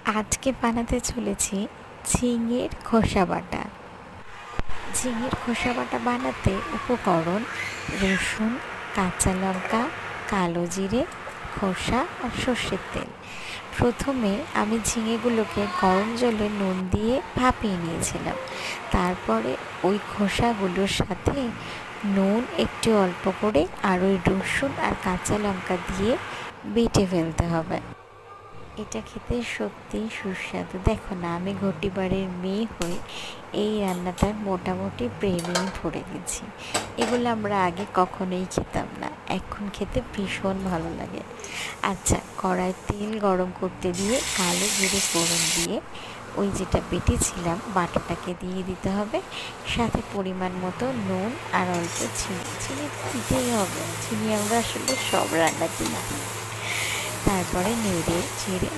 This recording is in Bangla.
আজকে বানাতে চলেছি ঝিঙের খোসা বাটা। ঝিঙের খোসা বাটা বানাতে উপকরণ: রসুন, কাঁচা লঙ্কা, কালো জিরে, খোসা আর সর্ষের তেল। প্রথমে আমি ঝিঙেগুলোকে গরম জলে নুন দিয়ে ভাপিয়ে নিয়েছিলাম। তারপরে ওই খোসাগুলোর সাথে নুন একটু অল্প করে আর ওই রসুন আর কাঁচা লঙ্কা দিয়ে বেটে ফেলতে হবে। এটা খেতে সত্যিই সুস্বাদু। দেখো না, আমি ঘটি বাড়ির মেয়ে হয়ে এই রান্নাটার মোটামুটি প্রেমেই পড়ে গেছি। এগুলো আমরা আগে কখনোই খেতাম না, এখন খেতে ভীষণ ভালো লাগে। আচ্ছা, কড়ায় তেল গরম করতে দিয়ে কালো জিরে ফোড়ন দিয়ে ওই যেটা বেটেছিলাম বাটাটাকে দিয়ে দিতে হবে। সাথে পরিমাণ মতো নুন আর অল্প চিনি। চিনি দিতেই হবে, চিনি আমরা আসলে সব রান্নাতেই দিই। তারপরে নেড়ে চেড়ে